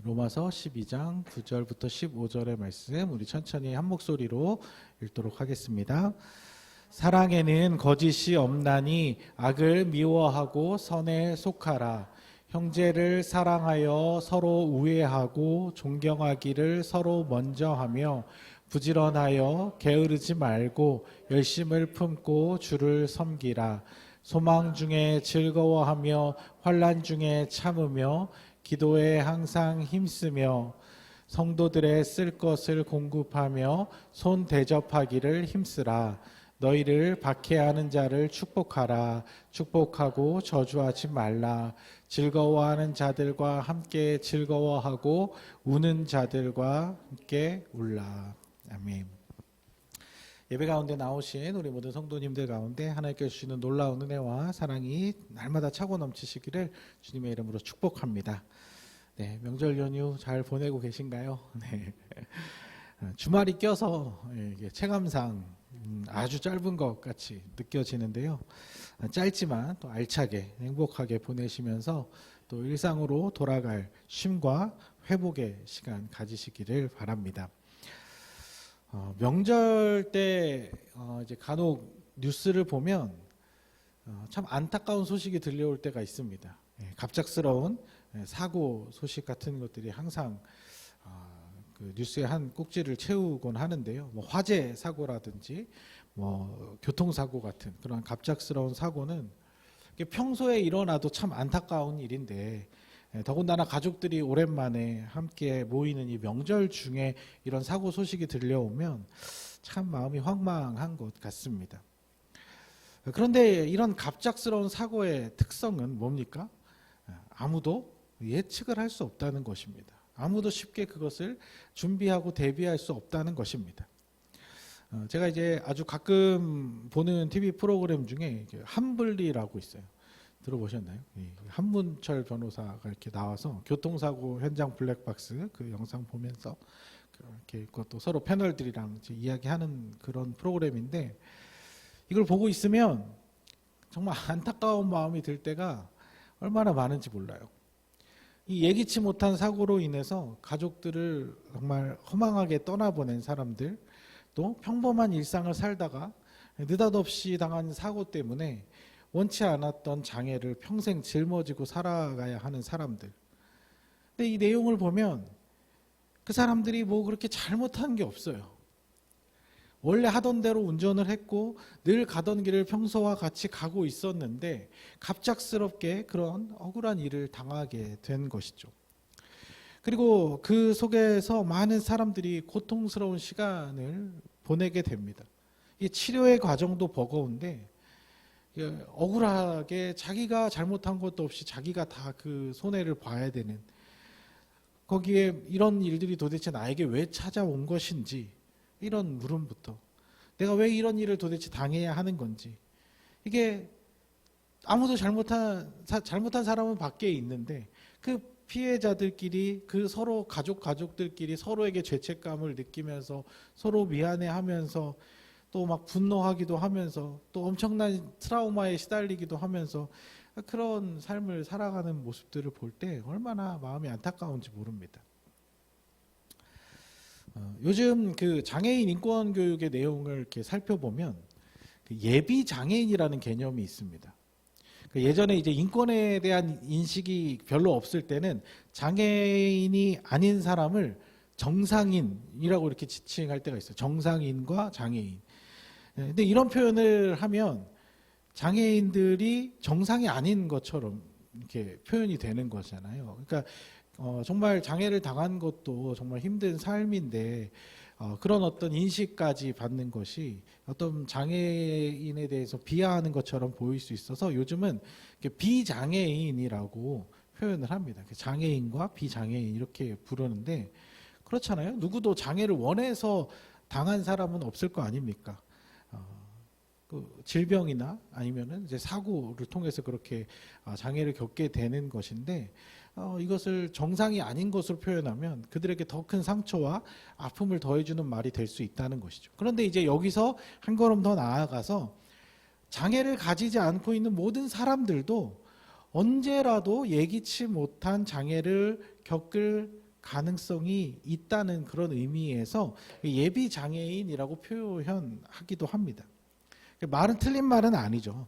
로마서 12장 9절부터 15절의 말씀 우리 천천히 한 목소리로 읽도록 하겠습니다. 사랑에는 거짓이 없나니 악을 미워하고 선에 속하라. 형제를 사랑하여 서로 우애하고 존경하기를 서로 먼저 하며 부지런하여 게으르지 말고 열심을 품고 주를 섬기라. 소망 중에 즐거워하며 환난 중에 참으며 기도에 항상 힘쓰며 성도들의 쓸 것을 공급하며 손 대접하기를 힘쓰라. 너희를 박해하는 자를 축복하라. 축복하고 저주하지 말라. 즐거워하는 자들과 함께 즐거워하고 우는 자들과 함께 울라. 아멘. 예배 가운데 나오신 우리 모든 성도님들 가운데 하나님께서 주시는 놀라운 은혜와 사랑이 날마다 차고 넘치시기를 주님의 이름으로 축복합니다. 네, 명절 연휴 잘 보내고 계신가요? 네. 주말이 껴서 체감상 아주 짧은 것 같이 느껴지는데요. 짧지만 또 알차게 행복하게 보내시면서 또 일상으로 돌아갈 쉼과 회복의 시간 가지시기를 바랍니다. 명절 때 이제 간혹 뉴스를 보면 참 안타까운 소식이 들려올 때가 있습니다. 갑작스러운 사고 소식 같은 것들이 항상 그 뉴스의 한 꼭지를 채우곤 하는데요. 뭐 화재 사고라든지 뭐 교통사고 같은 그런 갑작스러운 사고는 평소에 일어나도 참 안타까운 일인데 더군다나 가족들이 오랜만에 함께 모이는 이 명절 중에 이런 사고 소식이 들려오면 참 마음이 황망한 것 같습니다. 그런데 이런 갑작스러운 사고의 특성은 뭡니까? 아무도 예측을 할 수 없다는 것입니다. 아무도 쉽게 그것을 준비하고 대비할 수 없다는 것입니다. 제가 이제 아주 가끔 보는 TV 프로그램 중에 한블리라고 있어요. 들어보셨나요? 한문철 변호사가 이렇게 나와서 교통사고 현장 블랙박스 그 영상 보면서 이렇게 그것도 서로 패널들이랑 이야기하는 그런 프로그램인데 이걸 보고 있으면 정말 안타까운 마음이 들 때가 얼마나 많은지 몰라요. 이 예기치 못한 사고로 인해서 가족들을 정말 허망하게 떠나보낸 사람들, 또 평범한 일상을 살다가 느닷없이 당한 사고 때문에 원치 않았던 장애를 평생 짊어지고 살아가야 하는 사람들. 근데 이 내용을 보면 그 사람들이 뭐 그렇게 잘못한 게 없어요. 원래 하던 대로 운전을 했고 늘 가던 길을 평소와 같이 가고 있었는데 갑작스럽게 그런 억울한 일을 당하게 된 것이죠. 그리고 그 속에서 많은 사람들이 고통스러운 시간을 보내게 됩니다. 이 치료의 과정도 버거운데 억울하게 자기가 잘못한 것도 없이 자기가 다 그 손해를 봐야 되는, 거기에 이런 일들이 도대체 나에게 왜 찾아온 것인지 이런 물음부터, 내가 왜 이런 일을 도대체 당해야 하는 건지, 이게 아무도 잘못한 사람은 밖에 있는데 그 피해자들끼리 그 서로 가족들끼리 서로에게 죄책감을 느끼면서 서로 미안해하면서 또 막 분노하기도 하면서 또 엄청난 트라우마에 시달리기도 하면서 그런 삶을 살아가는 모습들을 볼 때 얼마나 마음이 안타까운지 모릅니다. 요즘 그 장애인 인권 교육의 내용을 이렇게 살펴보면 그 예비 장애인이라는 개념이 있습니다. 예전에 이제 인권에 대한 인식이 별로 없을 때는 장애인이 아닌 사람을 정상인이라고 이렇게 지칭할 때가 있어요. 정상인과 장애인. 근데 이런 표현을 하면 장애인들이 정상이 아닌 것처럼 이렇게 표현이 되는 거잖아요. 그러니까 정말 장애를 당한 것도 정말 힘든 삶인데 그런 어떤 인식까지 받는 것이 어떤 장애인에 대해서 비하하는 것처럼 보일 수 있어서 요즘은 비장애인이라고 표현을 합니다. 장애인과 비장애인 이렇게 부르는데 그렇잖아요. 누구도 장애를 원해서 당한 사람은 없을 거 아닙니까? 그 질병이나 아니면은 이제 사고를 통해서 그렇게 장애를 겪게 되는 것인데 이것을 정상이 아닌 것으로 표현하면 그들에게 더 큰 상처와 아픔을 더해주는 말이 될 수 있다는 것이죠. 그런데 이제 여기서 한 걸음 더 나아가서 장애를 가지지 않고 있는 모든 사람들도 언제라도 예기치 못한 장애를 겪을 가능성이 있다는 그런 의미에서 예비 장애인이라고 표현하기도 합니다. 말은 틀린 말은 아니죠.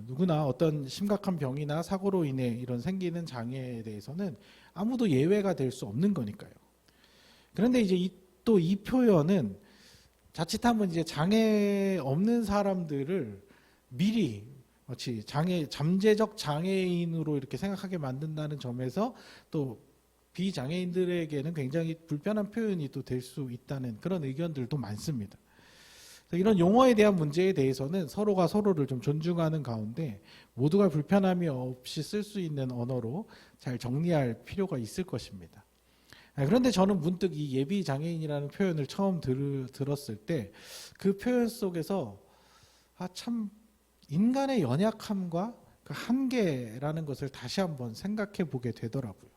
누구나 어떤 심각한 병이나 사고로 인해 이런 생기는 장애에 대해서는 아무도 예외가 될 수 없는 거니까요. 그런데 이제 또 이 표현은 자칫하면 이제 장애 없는 사람들을 미리 마치 잠재적 장애인으로 이렇게 생각하게 만든다는 점에서 또 비장애인들에게는 굉장히 불편한 표현이 또 될 수 있다는 그런 의견들도 많습니다. 이런 용어에 대한 문제에 대해서는 서로가 서로를 좀 존중하는 가운데 모두가 불편함이 없이 쓸 수 있는 언어로 잘 정리할 필요가 있을 것입니다. 그런데 저는 문득 이 예비 장애인이라는 표현을 처음 들었을 때 그 표현 속에서 참 인간의 연약함과 그 한계라는 것을 다시 한번 생각해 보게 되더라고요.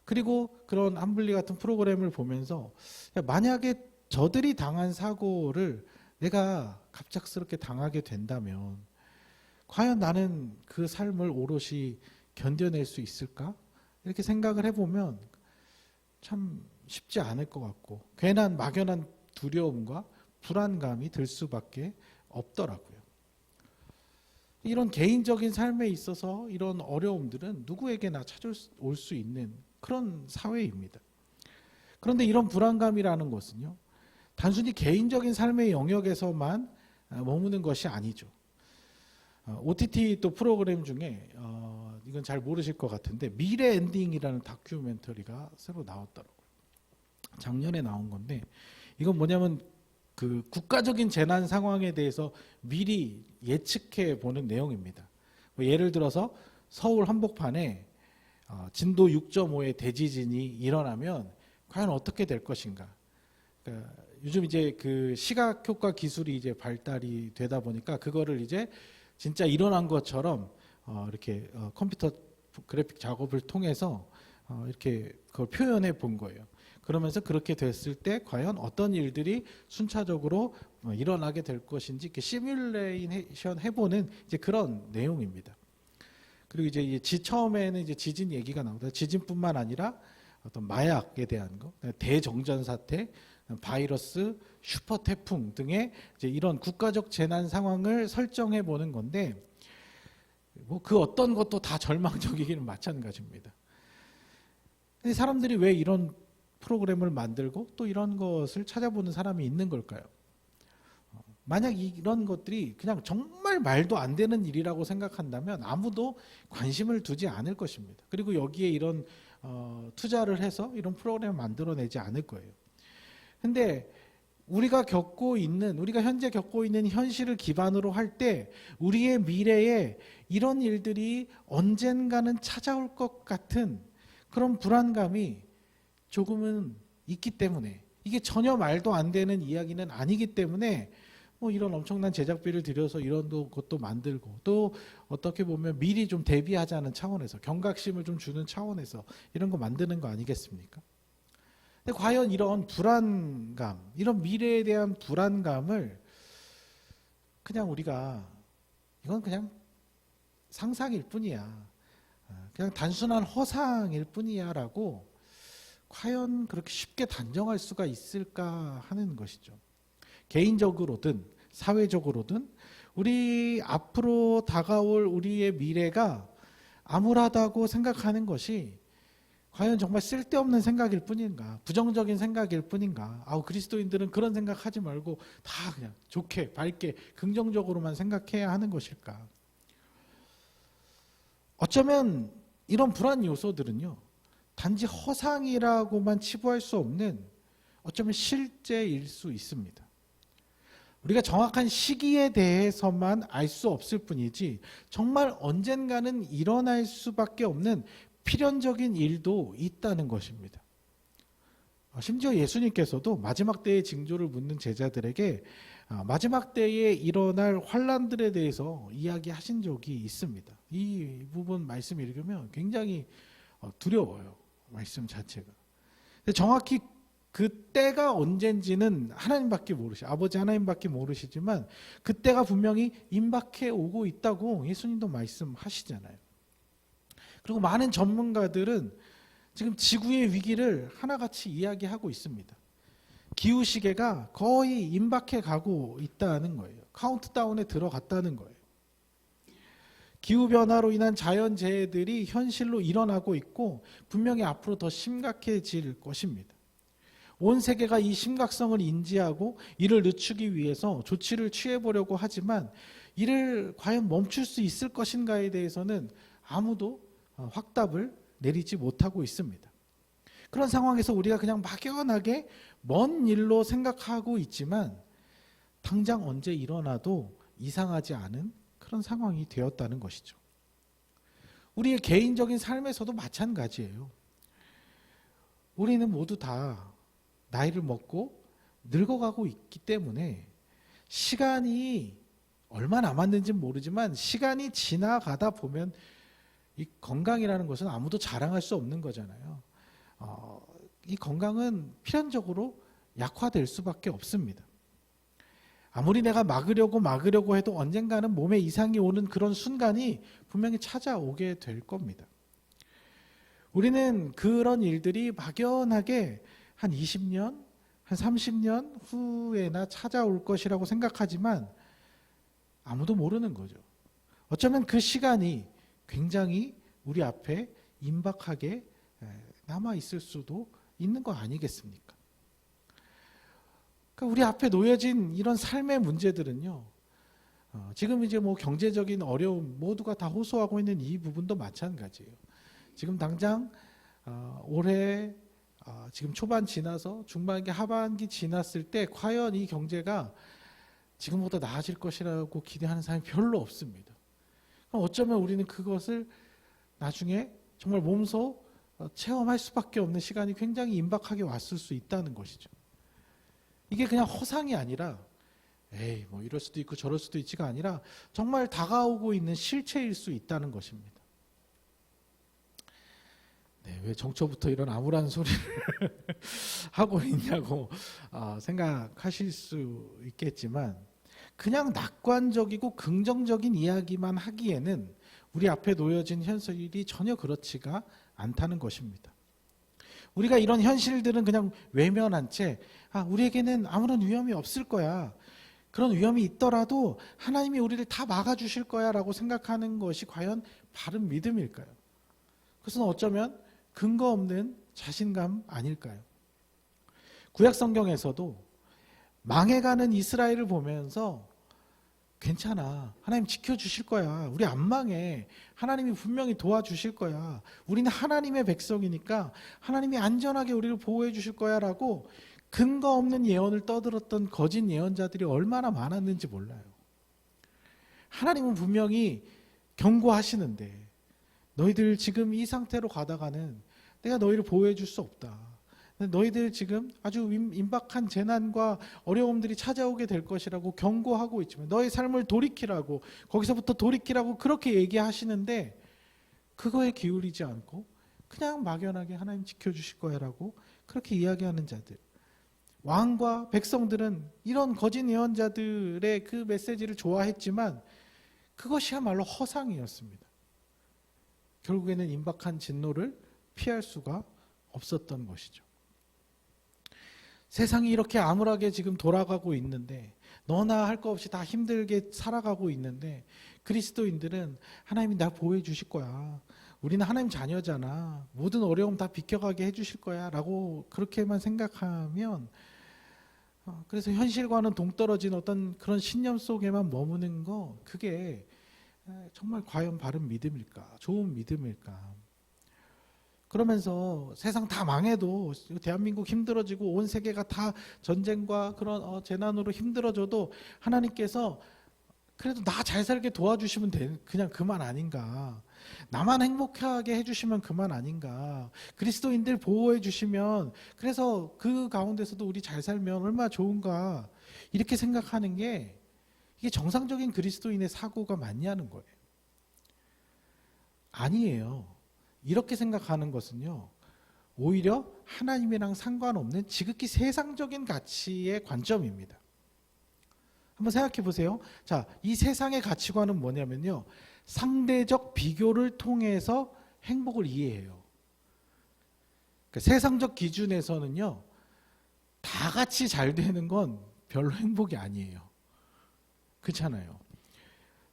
그리고 그런 함블리 같은 프로그램을 보면서 만약에 저들이 당한 사고를 내가 갑작스럽게 당하게 된다면 과연 나는 그 삶을 오롯이 견뎌낼 수 있을까? 이렇게 생각을 해보면 참 쉽지 않을 것 같고 괜한 막연한 두려움과 불안감이 들 수밖에 없더라고요. 이런 개인적인 삶에 있어서 이런 어려움들은 누구에게나 찾아올 수 있는 그런 사회입니다. 그런데 이런 불안감이라는 것은요, 단순히 개인적인 삶의 영역에서만 머무는 것이 아니죠. OTT 또 프로그램 중에 이건 잘 모르실 것 같은데 미래 엔딩이라는 다큐멘터리가 새로 나왔더라고요. 작년에 나온 건데 이건 뭐냐면 그 국가적인 재난 상황에 대해서 미리 예측해 보는 내용입니다. 예를 들어서 서울 한복판에 진도 6.5의 대지진이 일어나면 과연 어떻게 될 것인가? 그러니까 요즘 이제 그 시각 효과 기술이 이제 발달이 되다 보니까 그거를 이제 진짜 일어난 것처럼 이렇게 컴퓨터 그래픽 작업을 통해서 이렇게 그걸 표현해 본 거예요. 그러면서 그렇게 됐을 때 과연 어떤 일들이 순차적으로 일어나게 될 것인지 이렇게 시뮬레이션 해보는 이제 그런 내용입니다. 그리고 이제 처음에는 이제 지진 얘기가 나오다. 지진뿐만 아니라 어떤 마약에 대한 거, 대정전 사태, 바이러스, 슈퍼 태풍 등의 이제 이런 국가적 재난 상황을 설정해 보는 건데, 뭐 그 어떤 것도 다 절망적이기는 마찬가지입니다. 근데 사람들이 왜 이런 프로그램을 만들고 또 이런 것을 찾아보는 사람이 있는 걸까요? 만약 이런 것들이 그냥 정말 말도 안 되는 일이라고 생각한다면 아무도 관심을 두지 않을 것입니다. 그리고 여기에 이런 투자를 해서 이런 프로그램을 만들어내지 않을 거예요. 근데 우리가 현재 겪고 있는 현실을 기반으로 할 때 우리의 미래에 이런 일들이 언젠가는 찾아올 것 같은 그런 불안감이 조금은 있기 때문에, 이게 전혀 말도 안 되는 이야기는 아니기 때문에 뭐 이런 엄청난 제작비를 들여서 이런 것도 만들고, 또 어떻게 보면 미리 좀 대비하자는 차원에서 경각심을 좀 주는 차원에서 이런 거 만드는 거 아니겠습니까? 근데 과연 이런 불안감, 이런 미래에 대한 불안감을 그냥 우리가 이건 그냥 상상일 뿐이야, 그냥 단순한 허상일 뿐이야 라고 과연 그렇게 쉽게 단정할 수가 있을까 하는 것이죠. 개인적으로든 사회적으로든 우리 앞으로 다가올 우리의 미래가 암울하다고 생각하는 것이 과연 정말 쓸데없는 생각일 뿐인가, 부정적인 생각일 뿐인가. 그리스도인들은 그런 생각하지 말고 다 그냥 좋게 밝게 긍정적으로만 생각해야 하는 것일까. 어쩌면 이런 불안 요소들은요, 단지 허상이라고만 치부할 수 없는 어쩌면 실제일 수 있습니다. 우리가 정확한 시기에 대해서만 알 수 없을 뿐이지 정말 언젠가는 일어날 수밖에 없는 필연적인 일도 있다는 것입니다. 심지어 예수님께서도 마지막 때의 징조를 묻는 제자들에게 마지막 때에 일어날 환난들에 대해서 이야기하신 적이 있습니다. 이 부분 말씀 읽으면 굉장히 두려워요. 말씀 자체가. 정확히 그 때가 언젠지는 하나님밖에 아버지 하나님밖에 모르시지만 그 때가 분명히 임박해 오고 있다고 예수님도 말씀하시잖아요. 그리고 많은 전문가들은 지금 지구의 위기를 하나같이 이야기하고 있습니다. 기후시계가 거의 임박해 가고 있다는 거예요. 카운트다운에 들어갔다는 거예요. 기후변화로 인한 자연재해들이 현실로 일어나고 있고 분명히 앞으로 더 심각해질 것입니다. 온 세계가 이 심각성을 인지하고 이를 늦추기 위해서 조치를 취해보려고 하지만 이를 과연 멈출 수 있을 것인가에 대해서는 아무도 확답을 내리지 못하고 있습니다. 그런 상황에서 우리가 그냥 막연하게 먼 일로 생각하고 있지만 당장 언제 일어나도 이상하지 않은 그런 상황이 되었다는 것이죠. 우리의 개인적인 삶에서도 마찬가지예요. 우리는 모두 다 나이를 먹고 늙어가고 있기 때문에 시간이 얼마 남았는지는 모르지만 시간이 지나가다 보면 이 건강이라는 것은 아무도 자랑할 수 없는 거잖아요. 이 건강은 필연적으로 약화될 수밖에 없습니다. 아무리 내가 막으려고 해도 언젠가는 몸에 이상이 오는 그런 순간이 분명히 찾아오게 될 겁니다. 우리는 그런 일들이 막연하게 한 20년, 한 30년 후에나 찾아올 것이라고 생각하지만 아무도 모르는 거죠. 어쩌면 그 시간이 굉장히 우리 앞에 임박하게 남아 있을 수도 있는 거 아니겠습니까? 그러니까 우리 앞에 놓여진 이런 삶의 문제들은요. 지금 이제 뭐 경제적인 어려움 모두가 다 호소하고 있는 이 부분도 마찬가지예요. 지금 당장 올해 지금 초반 지나서 중반기 하반기 지났을 때 과연 이 경제가 지금보다 나아질 것이라고 기대하는 사람이 별로 없습니다. 그럼 어쩌면 우리는 그것을 나중에 정말 몸소 체험할 수밖에 없는 시간이 굉장히 임박하게 왔을 수 있다는 것이죠. 이게 그냥 허상이 아니라 에이 뭐 이럴 수도 있고 저럴 수도 있지가 아니라 정말 다가오고 있는 실체일 수 있다는 것입니다. 네, 왜 정초부터 이런 암울한 소리를 하고 있냐고 생각하실 수 있겠지만 그냥 낙관적이고 긍정적인 이야기만 하기에는 우리 앞에 놓여진 현실이 전혀 그렇지가 않다는 것입니다. 우리가 이런 현실들은 그냥 외면한 채 우리에게는 아무런 위험이 없을 거야. 그런 위험이 있더라도 하나님이 우리를 다 막아주실 거야 라고 생각하는 것이 과연 바른 믿음일까요? 그것은 어쩌면 근거 없는 자신감 아닐까요? 구약 성경에서도 망해가는 이스라엘을 보면서 괜찮아. 하나님 지켜주실 거야. 우리 안 망해. 하나님이 분명히 도와주실 거야. 우리는 하나님의 백성이니까 하나님이 안전하게 우리를 보호해 주실 거야 라고 근거 없는 예언을 떠들었던 거짓 예언자들이 얼마나 많았는지 몰라요. 하나님은 분명히 경고하시는데 너희들 지금 이 상태로 가다가는 내가 너희를 보호해 줄 수 없다. 너희들 지금 아주 임박한 재난과 어려움들이 찾아오게 될 것이라고 경고하고 있지만 너희 삶을 돌이키라고 거기서부터 돌이키라고 그렇게 얘기하시는데 그거에 기울이지 않고 그냥 막연하게 하나님 지켜주실 거야 라고 그렇게 이야기하는 자들, 왕과 백성들은 이런 거짓 예언자들의 그 메시지를 좋아했지만 그것이야말로 허상이었습니다. 결국에는 임박한 진노를 피할 수가 없었던 것이죠. 세상이 이렇게 암울하게 지금 돌아가고 있는데 너나 할 거 없이 다 힘들게 살아가고 있는데 그리스도인들은 하나님이 나 보호해 주실 거야. 우리는 하나님 자녀잖아. 모든 어려움 다 비켜가게 해주실 거야 라고 그렇게만 생각하면 그래서 현실과는 동떨어진 어떤 그런 신념 속에만 머무는 거 그게 정말 과연 바른 믿음일까? 좋은 믿음일까? 그러면서 세상 다 망해도 대한민국 힘들어지고 온 세계가 다 전쟁과 그런 재난으로 힘들어져도 하나님께서 그래도 나 잘 살게 도와주시면 그냥 그만 아닌가. 나만 행복하게 해주시면 그만 아닌가. 그리스도인들 보호해 주시면 그래서 그 가운데서도 우리 잘 살면 얼마나 좋은가. 이렇게 생각하는 게 이게 정상적인 그리스도인의 사고가 맞냐는 거예요. 아니에요. 이렇게 생각하는 것은요, 오히려 하나님이랑 상관없는 지극히 세상적인 가치의 관점입니다. 한번 생각해 보세요. 자, 이 세상의 가치관은 뭐냐면요, 상대적 비교를 통해서 행복을 이해해요. 그러니까 세상적 기준에서는요, 다 같이 잘 되는 건 별로 행복이 아니에요. 그렇잖아요.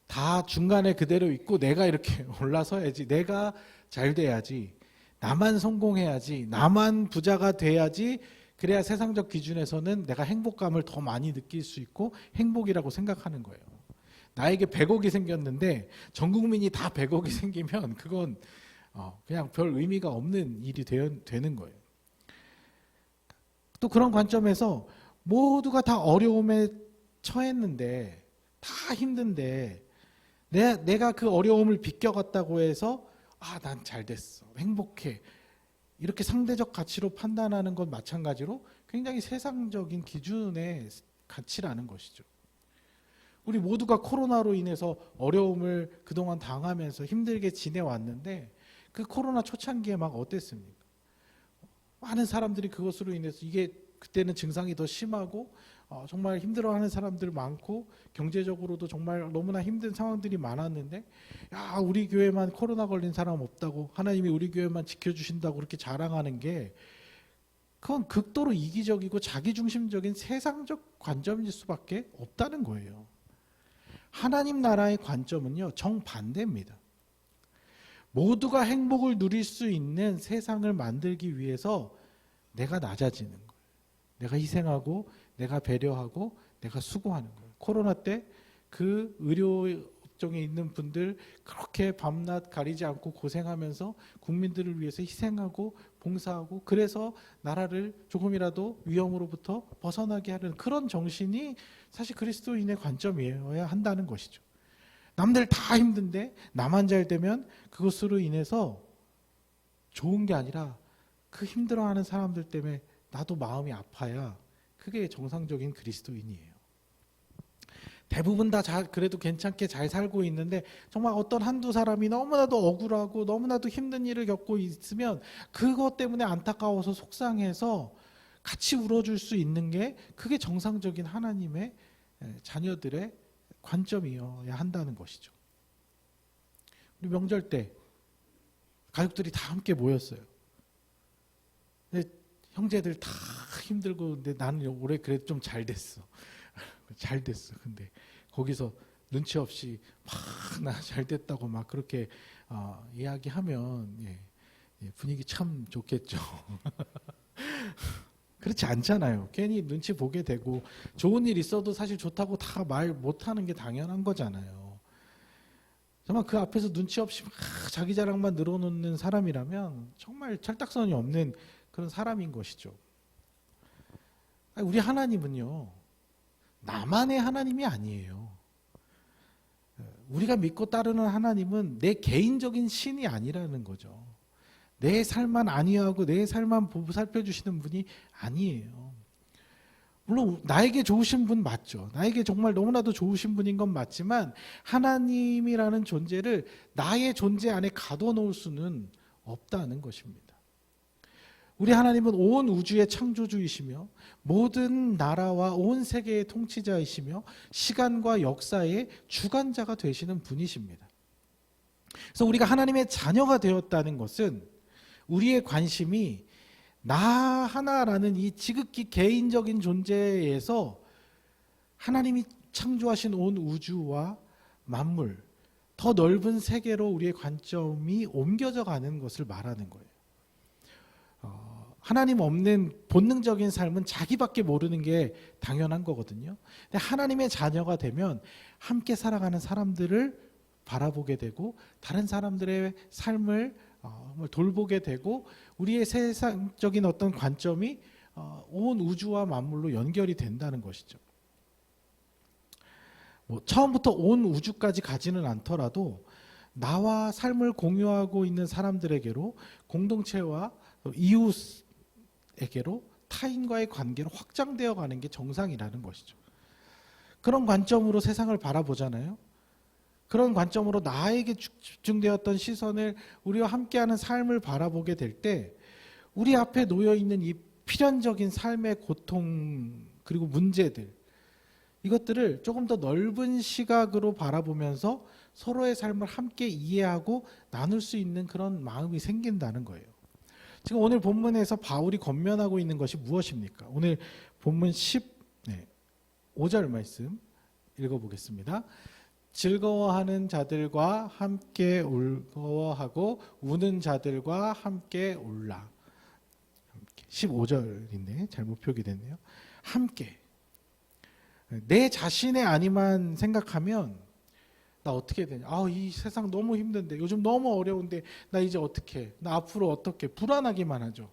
다 중간에 그대로 있고 내가 이렇게 올라서야지, 내가 잘 돼야지, 나만 성공해야지, 나만 부자가 돼야지, 그래야 세상적 기준에서는 내가 행복감을 더 많이 느낄 수 있고 행복이라고 생각하는 거예요. 나에게 100억이 생겼는데 전 국민이 다 100억이 생기면 그건 그냥 별 의미가 없는 일이 되는 거예요. 또 그런 관점에서 모두가 다 어려움에 처했는데, 다 힘든데 내가 그 어려움을 비껴갔다고 해서 난 잘 됐어, 행복해, 이렇게 상대적 가치로 판단하는 것 마찬가지로 굉장히 세상적인 기준의 가치라는 것이죠. 우리 모두가 코로나로 인해서 어려움을 그동안 당하면서 힘들게 지내왔는데 그 코로나 초창기에 막 어땠습니까? 많은 사람들이 그것으로 인해서 이게 그때는 증상이 더 심하고 정말 힘들어하는 사람들 많고 경제적으로도 정말 너무나 힘든 상황들이 많았는데, 야, 우리 교회만 코로나 걸린 사람 없다고, 하나님이 우리 교회만 지켜주신다고 그렇게 자랑하는 게, 그건 극도로 이기적이고 자기중심적인 세상적 관점일 수밖에 없다는 거예요. 하나님 나라의 관점은요, 정반대입니다. 모두가 행복을 누릴 수 있는 세상을 만들기 위해서 내가 낮아지는 거예요. 내가 희생하고 내가 배려하고 내가 수고하는 거예요. 코로나 때 그 의료업종에 있는 분들 그렇게 밤낮 가리지 않고 고생하면서 국민들을 위해서 희생하고 봉사하고, 그래서 나라를 조금이라도 위험으로부터 벗어나게 하는 그런 정신이 사실 그리스도인의 관점이어야 한다는 것이죠. 남들 다 힘든데 나만 잘 되면 그것으로 인해서 좋은 게 아니라 그 힘들어하는 사람들 때문에 나도 마음이 아파야 그게 정상적인 그리스도인이에요. 대부분 다 그래도 괜찮게 잘 살고 있는데 정말 어떤 한두 사람이 너무나도 억울하고 너무나도 힘든 일을 겪고 있으면 그것 때문에 안타까워서 속상해서 같이 울어줄 수 있는 게, 그게 정상적인 하나님의 자녀들의 관점이어야 한다는 것이죠. 우리 명절 때 가족들이 다 함께 모였어요. 근데 형제들 다 힘들고, 근데 나는 올해 그래도 좀 잘 됐어. 잘 됐어. 근데 거기서 눈치 없이 막 나 잘 됐다고 막 그렇게 이야기하면 분위기 참 좋겠죠. 그렇지 않잖아요. 괜히 눈치 보게 되고, 좋은 일 있어도 사실 좋다고 다 말 못하는 게 당연한 거잖아요. 정말 그 앞에서 눈치 없이 막 자기 자랑만 늘어놓는 사람이라면 정말 철딱선이 없는 그런 사람인 것이죠. 우리 하나님은요, 나만의 하나님이 아니에요. 우리가 믿고 따르는 하나님은 내 개인적인 신이 아니라는 거죠. 내 삶만 안위하고 내 삶만 보살펴 주시는 분이 아니에요. 물론 나에게 좋으신 분 맞죠. 나에게 정말 너무나도 좋으신 분인 건 맞지만, 하나님이라는 존재를 나의 존재 안에 가둬놓을 수는 없다는 것입니다. 우리 하나님은 온 우주의 창조주이시며 모든 나라와 온 세계의 통치자이시며 시간과 역사의 주관자가 되시는 분이십니다. 그래서 우리가 하나님의 자녀가 되었다는 것은 우리의 관심이 나 하나라는 이 지극히 개인적인 존재에서 하나님이 창조하신 온 우주와 만물, 더 넓은 세계로 우리의 관점이 옮겨져 가는 것을 말하는 거예요. 하나님 없는 본능적인 삶은 자기밖에 모르는 게 당연한 거거든요. 근데 하나님의 자녀가 되면 함께 살아가는 사람들을 바라보게 되고, 다른 사람들의 삶을 돌보게 되고, 우리의 세상적인 어떤 관점이 온 우주와 만물로 연결이 된다는 것이죠. 처음부터 온 우주까지 가지는 않더라도 나와 삶을 공유하고 있는 사람들에게로, 공동체와 이웃에게로, 타인과의 관계로 확장되어 가는 게 정상이라는 것이죠. 그런 관점으로 세상을 바라보잖아요. 그런 관점으로 나에게 집중되었던 시선을 우리와 함께하는 삶을 바라보게 될 때, 우리 앞에 놓여있는 이 필연적인 삶의 고통 그리고 문제들, 이것들을 조금 더 넓은 시각으로 바라보면서 서로의 삶을 함께 이해하고 나눌 수 있는 그런 마음이 생긴다는 거예요. 지금 오늘 본문에서 바울이 권면하고 있는 것이 무엇입니까? 오늘 본문 15절 말씀 읽어보겠습니다. 즐거워하는 자들과 함께 울거워하고 우는 자들과 함께 울라. 15절인데 잘못 표기됐네요. 함께. 내 자신의 안위만 생각하면 나 어떻게 되냐. 이 세상 너무 힘든데, 요즘 너무 어려운데 나 이제 어떻게, 나 앞으로 어떻게, 불안하기만 하죠.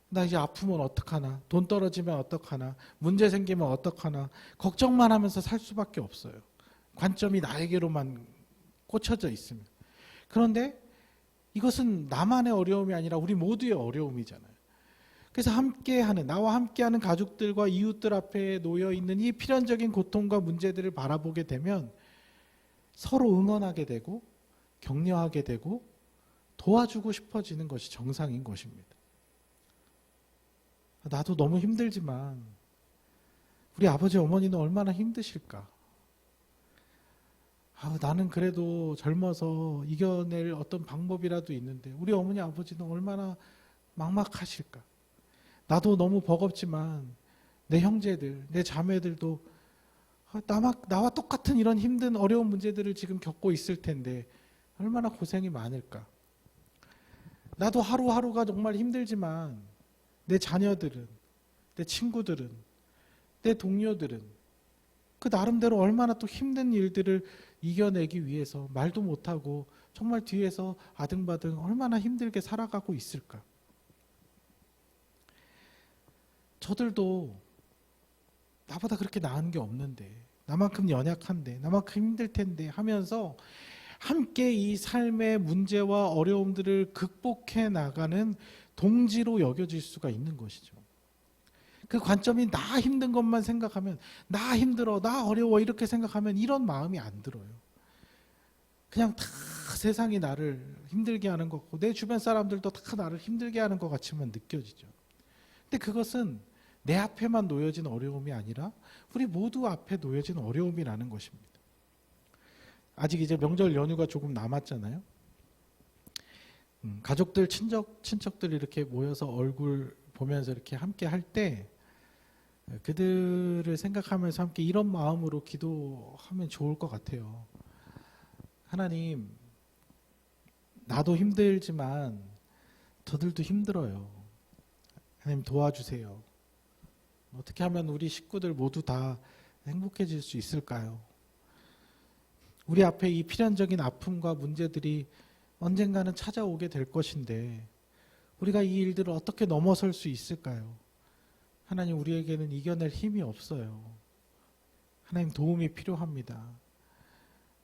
나 이제 아프면 어떡하나, 돈 떨어지면 어떡하나, 문제 생기면 어떡하나, 걱정만 하면서 살 수밖에 없어요. 관점이 나에게로만 꽂혀져 있으면. 그런데 이것은 나만의 어려움이 아니라 우리 모두의 어려움이잖아요. 그래서 함께하는, 나와 함께하는 가족들과 이웃들 앞에 놓여 있는 이 필연적인 고통과 문제들을 바라보게 되면 서로 응원하게 되고 격려하게 되고 도와주고 싶어지는 것이 정상인 것입니다. 나도 너무 힘들지만 우리 아버지 어머니는 얼마나 힘드실까? 나는 그래도 젊어서 이겨낼 어떤 방법이라도 있는데 우리 어머니 아버지는 얼마나 막막하실까? 나도 너무 버겁지만 내 형제들, 내 자매들도 나와 똑같은 이런 힘든 어려운 문제들을 지금 겪고 있을 텐데 얼마나 고생이 많을까? 나도 하루하루가 정말 힘들지만 내 자녀들은, 내 친구들은, 내 동료들은 그 나름대로 얼마나 또 힘든 일들을 이겨내기 위해서 말도 못하고 정말 뒤에서 아등바등 얼마나 힘들게 살아가고 있을까? 저들도 나보다 그렇게 나은 게 없는데, 나만큼 연약한데, 나만큼 힘들 텐데 하면서 함께 이 삶의 문제와 어려움들을 극복해 나가는 동지로 여겨질 수가 있는 것이죠. 그 관점이 나 힘든 것만 생각하면, 나 힘들어, 나 어려워 이렇게 생각하면 이런 마음이 안 들어요. 그냥 다 세상이 나를 힘들게 하는 것 같고 내 주변 사람들도 다 나를 힘들게 하는 것 같이만 느껴지죠. 근데 그것은 내 앞에만 놓여진 어려움이 아니라 우리 모두 앞에 놓여진 어려움이라는 것입니다. 아직 이제 명절 연휴가 조금 남았잖아요. 가족들, 친척들 이렇게 모여서 얼굴 보면서 이렇게 함께 할 때 그들을 생각하면서 함께 이런 마음으로 기도하면 좋을 것 같아요. 하나님, 나도 힘들지만 저들도 힘들어요. 하나님 도와주세요. 어떻게 하면 우리 식구들 모두 다 행복해질 수 있을까요? 우리 앞에 이 필연적인 아픔과 문제들이 언젠가는 찾아오게 될 것인데 우리가 이 일들을 어떻게 넘어설 수 있을까요? 하나님, 우리에게는 이겨낼 힘이 없어요. 하나님, 도움이 필요합니다.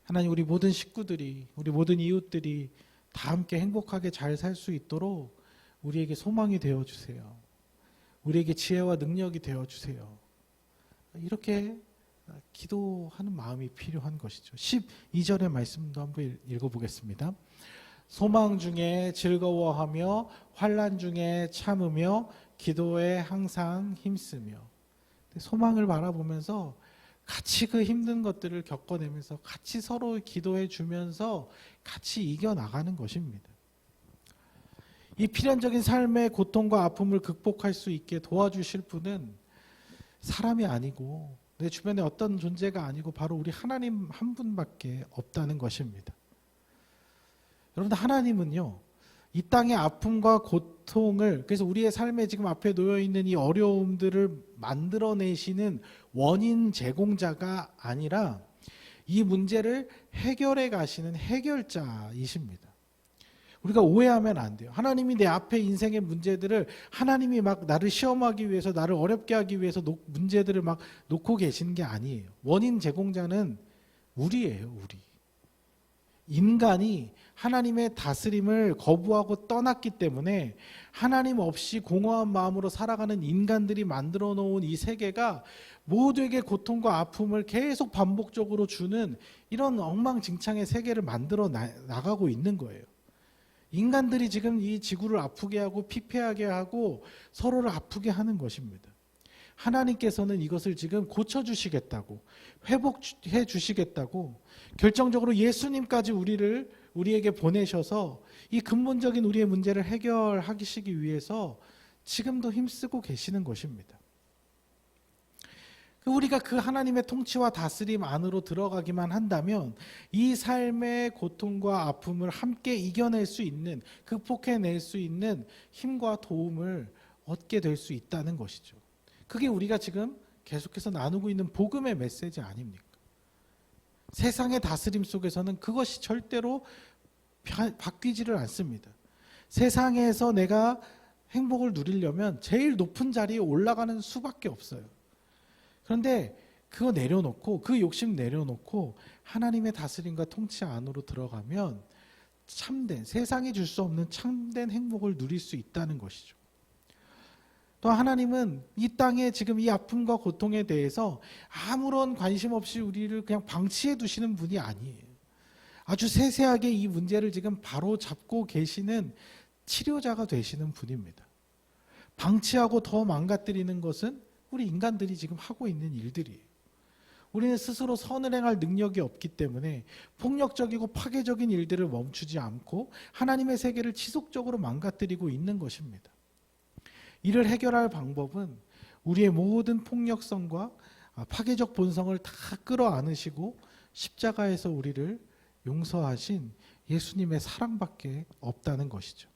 하나님, 우리 모든 식구들이, 우리 모든 이웃들이 다 함께 행복하게 잘 살 수 있도록 우리에게 소망이 되어주세요. 우리에게 지혜와 능력이 되어주세요. 이렇게 기도하는 마음이 필요한 것이죠. 12절의 말씀도 한번 읽어보겠습니다. 소망 중에 즐거워하며 환난 중에 참으며 기도에 항상 힘쓰며. 소망을 바라보면서 같이 그 힘든 것들을 겪어내면서 같이 서로 기도해 주면서 같이 이겨나가는 것입니다. 이 필연적인 삶의 고통과 아픔을 극복할 수 있게 도와주실 분은 사람이 아니고 내 주변에 어떤 존재가 아니고 바로 우리 하나님 한 분밖에 없다는 것입니다. 여러분들, 하나님은요, 이 땅의 아픔과 고통을, 그래서 우리의 삶에 지금 앞에 놓여 있는 이 어려움들을 만들어내시는 원인 제공자가 아니라 이 문제를 해결해 가시는 해결자이십니다. 우리가 오해하면 안 돼요. 하나님이 내 앞에 인생의 문제들을, 하나님이 막 나를 시험하기 위해서, 나를 어렵게 하기 위해서 문제들을 막 놓고 계시는 게 아니에요. 원인 제공자는 우리예요, 우리. 인간이 하나님의 다스림을 거부하고 떠났기 때문에 하나님 없이 공허한 마음으로 살아가는 인간들이 만들어 놓은 이 세계가 모두에게 고통과 아픔을 계속 반복적으로 주는 이런 엉망진창의 세계를 만들어 나가고 있는 거예요. 인간들이 지금 이 지구를 아프게 하고 피폐하게 하고 서로를 아프게 하는 것입니다. 하나님께서는 이것을 지금 고쳐주시겠다고, 회복해 주시겠다고, 결정적으로 예수님까지 우리에게 보내셔서 이 근본적인 우리의 문제를 해결하시기 위해서 지금도 힘쓰고 계시는 것입니다. 우리가 그 하나님의 통치와 다스림 안으로 들어가기만 한다면 이 삶의 고통과 아픔을 함께 이겨낼 수 있는, 극복해낼 수 있는 힘과 도움을 얻게 될 수 있다는 것이죠. 그게 우리가 지금 계속해서 나누고 있는 복음의 메시지 아닙니까? 세상의 다스림 속에서는 그것이 절대로 바뀌지를 않습니다. 세상에서 내가 행복을 누리려면 제일 높은 자리에 올라가는 수밖에 없어요. 그런데 그거 내려놓고, 그 욕심 내려놓고 하나님의 다스림과 통치 안으로 들어가면 참된, 세상이 줄 수 없는 참된 행복을 누릴 수 있다는 것이죠. 또 하나님은 이 땅에 지금 이 아픔과 고통에 대해서 아무런 관심 없이 우리를 그냥 방치해 두시는 분이 아니에요. 아주 세세하게 이 문제를 지금 바로 잡고 계시는 치료자가 되시는 분입니다. 방치하고 더 망가뜨리는 것은 우리 인간들이 지금 하고 있는 일들이에요. 우리는 스스로 선을 행할 능력이 없기 때문에 폭력적이고 파괴적인 일들을 멈추지 않고 하나님의 세계를 지속적으로 망가뜨리고 있는 것입니다. 이를 해결할 방법은 우리의 모든 폭력성과 파괴적 본성을 다 끌어안으시고 십자가에서 우리를 용서하신 예수님의 사랑밖에 없다는 것이죠.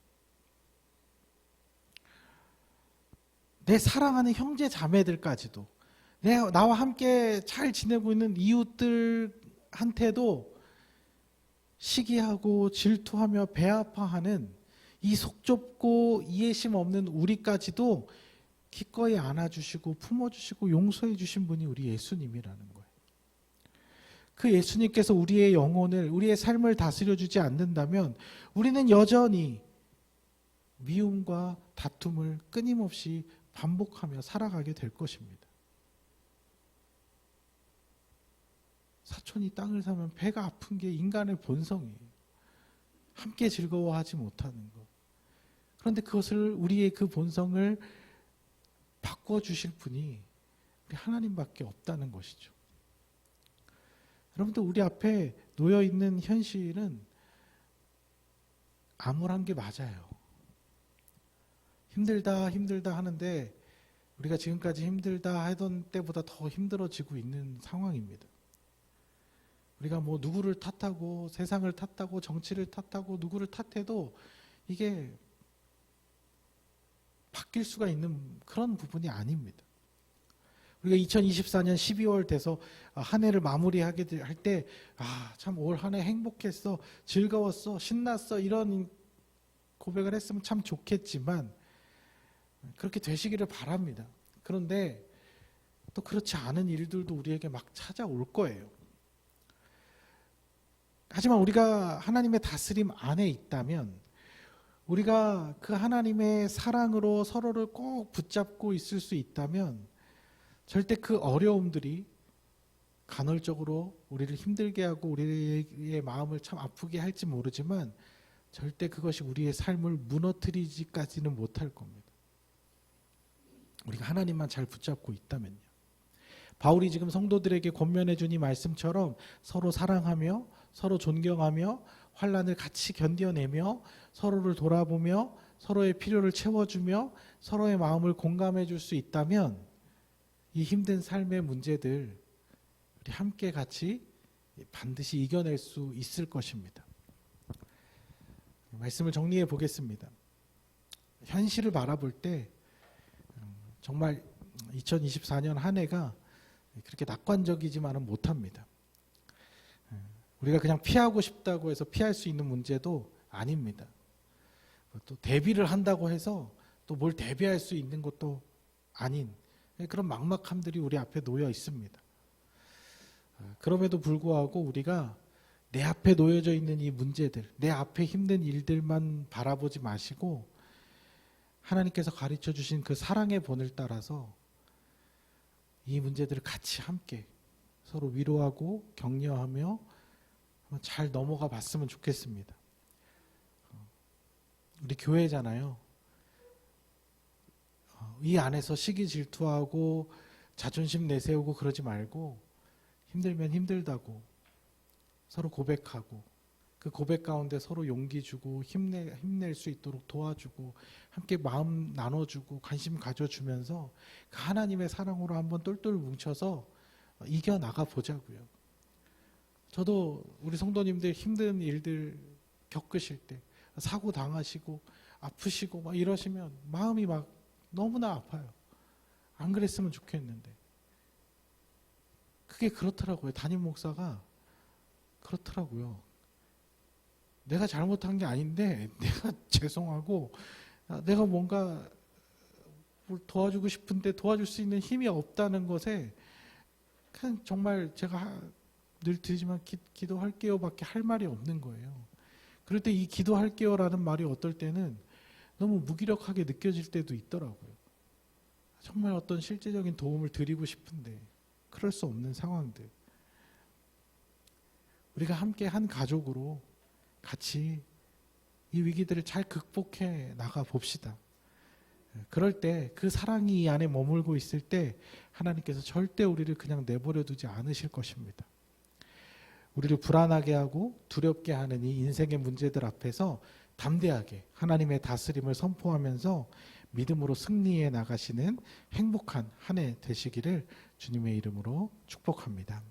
내 사랑하는 형제 자매들까지도, 나와 함께 잘 지내고 있는 이웃들한테도 시기하고 질투하며 배아파하는 이 속 좁고 이해심 없는 우리까지도 기꺼이 안아주시고 품어주시고 용서해 주신 분이 우리 예수님이라는 거예요. 그 예수님께서 우리의 영혼을, 우리의 삶을 다스려주지 않는다면 우리는 여전히 미움과 다툼을 끊임없이 반복하며 살아가게 될 것입니다. 사촌이 땅을 사면 배가 아픈 게 인간의 본성이에요. 함께 즐거워하지 못하는 것. 그런데 그것을, 우리의 그 본성을 바꿔주실 분이 우리 하나님밖에 없다는 것이죠. 여러분들, 우리 앞에 놓여있는 현실은 암울한 게 맞아요. 힘들다 하는데 우리가 지금까지 힘들다 하던 때보다 더 힘들어지고 있는 상황입니다. 우리가 뭐 누구를 탓하고 세상을 탓하고 정치를 탓하고 누구를 탓해도 이게 바뀔 수가 있는 그런 부분이 아닙니다. 우리가 2024년 12월 돼서 한 해를 마무리하게 할 때 참 올 한 해 행복했어, 즐거웠어, 신났어, 이런 고백을 했으면 참 좋겠지만 그렇게 되시기를 바랍니다. 그런데 또 그렇지 않은 일들도 우리에게 막 찾아올 거예요. 하지만 우리가 하나님의 다스림 안에 있다면, 우리가 그 하나님의 사랑으로 서로를 꼭 붙잡고 있을 수 있다면 절대 그 어려움들이 간헐적으로 우리를 힘들게 하고 우리의 마음을 참 아프게 할지 모르지만 절대 그것이 우리의 삶을 무너뜨리지까지는 못할 겁니다. 우리가 하나님만 잘 붙잡고 있다면요. 바울이 지금 성도들에게 권면해 준 이 말씀처럼 서로 사랑하며 서로 존경하며 환난을 같이 견뎌내며 서로를 돌아보며 서로의 필요를 채워주며 서로의 마음을 공감해 줄 수 있다면 이 힘든 삶의 문제들 우리 함께 같이 반드시 이겨낼 수 있을 것입니다. 말씀을 정리해 보겠습니다. 현실을 바라볼 때 정말 2024년 한 해가 그렇게 낙관적이지만은 못합니다. 우리가 그냥 피하고 싶다고 해서 피할 수 있는 문제도 아닙니다. 또 대비를 한다고 해서 또 뭘 대비할 수 있는 것도 아닌 그런 막막함들이 우리 앞에 놓여 있습니다. 그럼에도 불구하고 우리가 내 앞에 놓여져 있는 이 문제들, 내 앞에 힘든 일들만 바라보지 마시고 하나님께서 가르쳐 주신 그 사랑의 본을 따라서 이 문제들을 같이 함께 서로 위로하고 격려하며 잘 넘어가 봤으면 좋겠습니다. 우리 교회잖아요. 이 안에서 시기 질투하고 자존심 내세우고 그러지 말고 힘들면 힘들다고 서로 고백하고 그 고백 가운데 서로 용기 주고 힘낼 수 있도록 도와주고 함께 마음 나눠주고 관심 가져주면서 그 하나님의 사랑으로 한번 똘똘 뭉쳐서 이겨나가 보자고요. 저도 우리 성도님들 힘든 일들 겪으실 때 사고 당하시고 아프시고 막 이러시면 마음이 막 너무나 아파요. 안 그랬으면 좋겠는데. 그게 그렇더라고요. 담임 목사가 그렇더라고요. 내가 잘못한 게 아닌데 내가 죄송하고 내가 뭔가 뭘 도와주고 싶은데 도와줄 수 있는 힘이 없다는 것에 그냥 정말 제가 늘 드리지만 기도할게요 밖에 할 말이 없는 거예요. 그럴 때 이 기도할게요라는 말이 어떨 때는 너무 무기력하게 느껴질 때도 있더라고요. 정말 어떤 실제적인 도움을 드리고 싶은데 그럴 수 없는 상황들. 우리가 함께 한 가족으로 같이 이 위기들을 잘 극복해 나가 봅시다. 그럴 때 그 사랑이 이 안에 머물고 있을 때 하나님께서 절대 우리를 그냥 내버려 두지 않으실 것입니다. 우리를 불안하게 하고 두렵게 하는 이 인생의 문제들 앞에서 담대하게 하나님의 다스림을 선포하면서 믿음으로 승리해 나가시는 행복한 한 해 되시기를 주님의 이름으로 축복합니다.